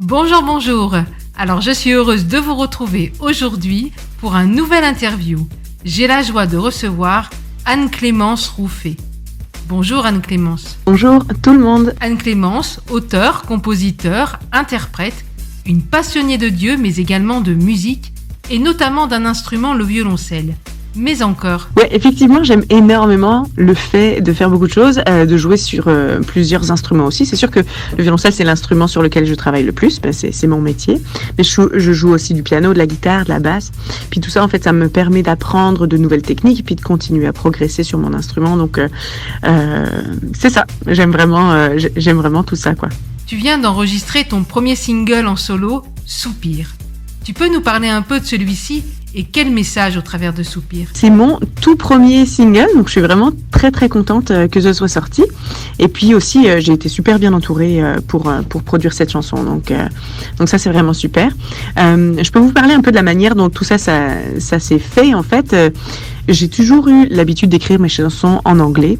Bonjour, bonjour. Alors, je suis heureuse de vous retrouver aujourd'hui pour un nouvel interview. J'ai la joie de recevoir Anne-Clémence Rouffet. Bonjour Anne-Clémence. Bonjour tout le monde. Anne-Clémence, auteure, compositeur, interprète, une passionnée de Dieu mais également de musique et notamment d'un instrument, le violoncelle. Mais encore. Ouais, effectivement, j'aime énormément le fait de faire beaucoup de choses, de jouer sur plusieurs instruments aussi. C'est sûr que le violoncelle, c'est l'instrument sur lequel je travaille le plus, c'est mon métier. Mais je joue aussi du piano, de la guitare, de la basse. Puis tout ça, en fait, ça me permet d'apprendre de nouvelles techniques et puis de continuer à progresser sur mon instrument. Donc, c'est ça. J'aime vraiment tout ça, quoi. Tu viens d'enregistrer ton premier single en solo, Soupir. Tu peux nous parler un peu de celui-ci et quel message au travers de Soupir? C'est mon tout premier single, donc je suis vraiment très très contente que ce soit sorti. Et puis aussi, j'ai été super bien entourée pour produire cette chanson, donc ça c'est vraiment super. Je peux vous parler un peu de la manière dont tout ça s'est fait en fait. J'ai toujours eu l'habitude d'écrire mes chansons en anglais.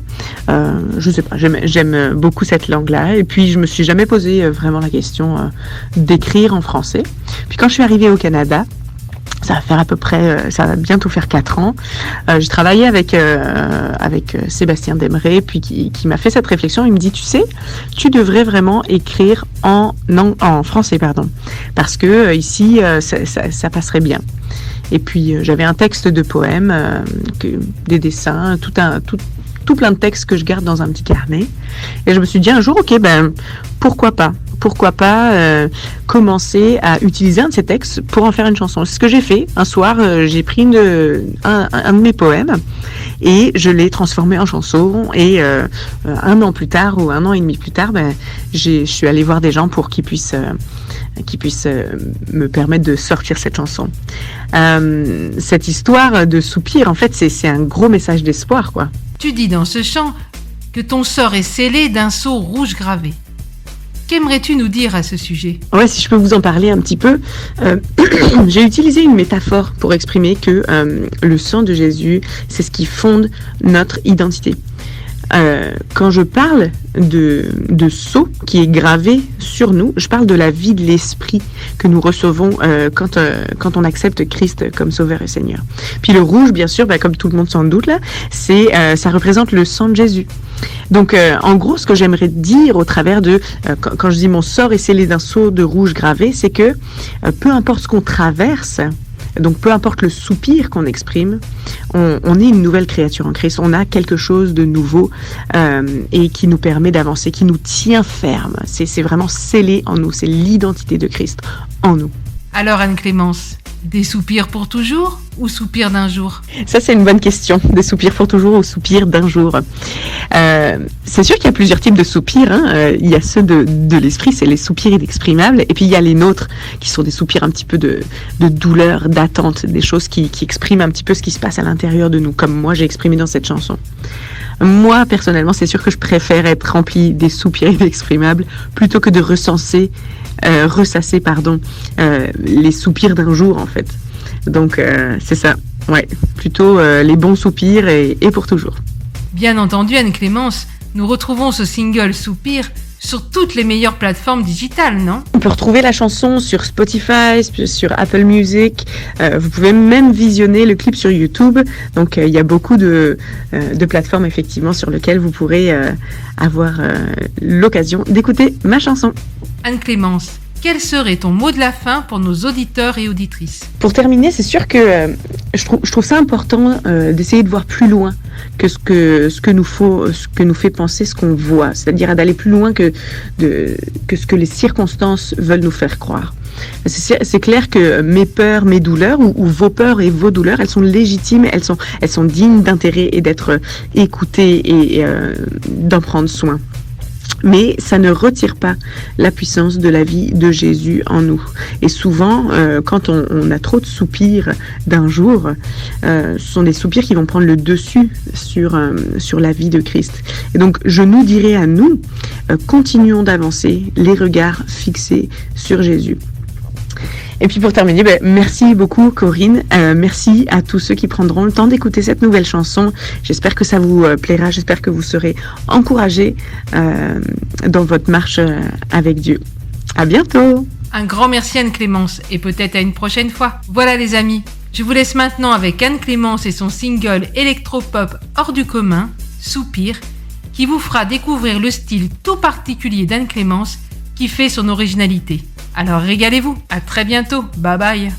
Je sais pas, j'aime beaucoup cette langue-là. Et puis, je me suis jamais posé vraiment la question d'écrire en français. Puis, quand je suis arrivée au Canada, ça va bientôt faire 4 ans. J'ai travaillé avec Sébastien Demeret, puis qui m'a fait cette réflexion. Il me dit, tu sais, tu devrais vraiment écrire en français, parce que ici, ça passerait bien. Et puis j'avais un texte de poème, des dessins, tout plein de textes que je garde dans un petit carnet. Et je me suis dit un jour, ok, pourquoi pas commencer à utiliser un de ces textes pour en faire une chanson. C'est ce que j'ai fait. Un soir, j'ai pris un de mes poèmes et je l'ai transformé en chanson. Et 1 an plus tard ou 1 an et demi plus tard, je suis allée voir des gens pour qu'ils puissent me permettre de sortir cette chanson. Cette histoire de Soupir, en fait, c'est un gros message d'espoir, quoi. Tu dis dans ce chant que ton sort est scellé d'un sceau rouge gravé. Qu'aimerais-tu nous dire à ce sujet? Ouais, si je peux vous en parler un petit peu. J'ai utilisé une métaphore pour exprimer que le sang de Jésus, c'est ce qui fonde notre identité. Quand je parle de sceau qui est gravé sur nous, je parle de la vie de l'esprit que nous recevons quand on accepte Christ comme Sauveur et Seigneur. Puis le rouge, bien sûr, comme tout le monde s'en doute là, ça représente le sang de Jésus. Donc, en gros, ce que j'aimerais dire au travers de quand je dis mon sort est scellé d'un sceau de rouge gravé, c'est que peu importe ce qu'on traverse. Donc, peu importe le soupir qu'on exprime, on est une nouvelle créature en Christ. On a quelque chose de nouveau et qui nous permet d'avancer, qui nous tient ferme. C'est vraiment scellé en nous. C'est l'identité de Christ en nous. Alors, Anne-Clémence, des soupirs pour toujours ou soupirs d'un jour? Ça, c'est une bonne question. Des soupirs pour toujours ou soupirs d'un jour. C'est sûr qu'il y a plusieurs types de soupirs. Il y a ceux de l'esprit, c'est les soupirs inexprimables. Et puis, il y a les nôtres, qui sont des soupirs un petit peu de douleur, d'attente, des choses qui expriment un petit peu ce qui se passe à l'intérieur de nous, comme moi, j'ai exprimé dans cette chanson. Moi, personnellement, c'est sûr que je préfère être remplie des soupirs inexprimables plutôt que de ressasser les soupirs d'un jour, en fait. Donc, c'est ça. Ouais, plutôt les bons soupirs et pour toujours. Bien entendu, Anne-Clémence, nous retrouvons ce single Soupir sur toutes les meilleures plateformes digitales, non? On peut retrouver la chanson sur Spotify, sur Apple Music. Vous pouvez même visionner le clip sur YouTube. Donc, il y a beaucoup de plateformes, effectivement, sur lesquelles vous pourrez avoir l'occasion d'écouter ma chanson. Anne-Clémence, quel serait ton mot de la fin pour nos auditeurs et auditrices? Pour terminer, c'est sûr que je trouve ça important d'essayer de voir plus loin que ce que nous fait penser ce qu'on voit, c'est-à-dire d'aller plus loin que ce que les circonstances veulent nous faire croire. C'est clair que mes peurs, mes douleurs, ou vos peurs et vos douleurs, elles sont légitimes, elles sont dignes d'intérêt et d'être écoutées et d'en prendre soin. Mais ça ne retire pas la puissance de la vie de Jésus en nous. Et souvent, quand on a trop de soupirs d'un jour, ce sont des soupirs qui vont prendre le dessus sur la vie de Christ. Et donc, je nous dirais à nous, continuons d'avancer, les regards fixés sur Jésus. Et puis pour terminer, merci beaucoup Corinne, merci à tous ceux qui prendront le temps d'écouter cette nouvelle chanson. J'espère que ça vous plaira, j'espère que vous serez encouragés dans votre marche avec Dieu. À bientôt! Un grand merci Anne-Clémence et peut-être à une prochaine fois. Voilà les amis, je vous laisse maintenant avec Anne-Clémence et son single électropop hors du commun, Soupir, qui vous fera découvrir le style tout particulier d'Anne-Clémence qui fait son originalité. Alors régalez-vous, à très bientôt, bye bye.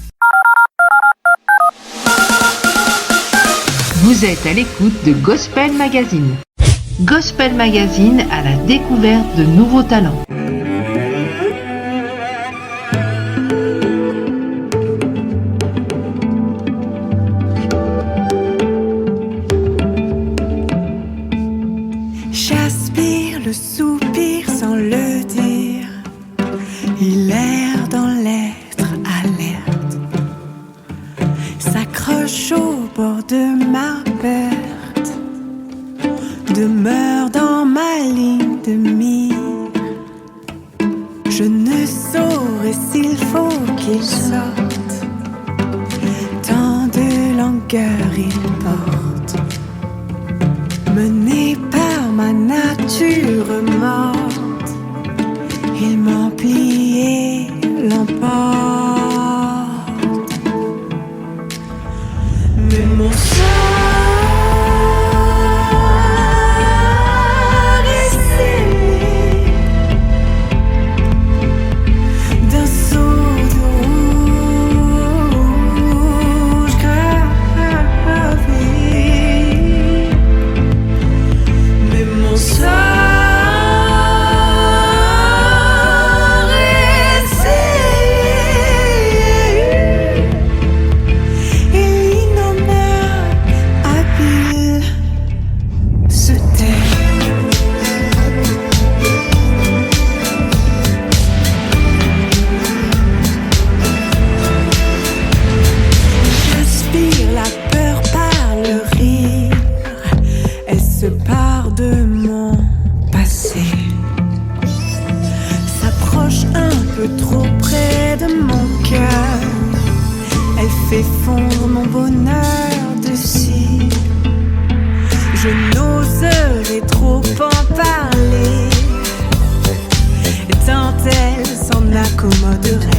Vous êtes à l'écoute de Gospel Magazine. Gospel Magazine à la découverte de nouveaux talents. J'aspire le soupir sans le dire. Il erre dans l'être alerte, s'accroche au bord de ma perte, demeure dans ma ligne de mire. Je ne saurais s'il faut qu'il sorte, tant de langueur il porte, mené par ma nature morte, il m'emplit et l'emporte. Mais mon sort est scellé d'un sceau de rouge gravé. Mais mon sort est scellé et l'innommable habile se tait. J'aspire la peur par le rire, elle se part de mon passé, s'approche un peu trop près de mon cœur, elle fait fondre mon bonheur de cire. Je n'oserais trop en parler, tant elle s'en accommoderait.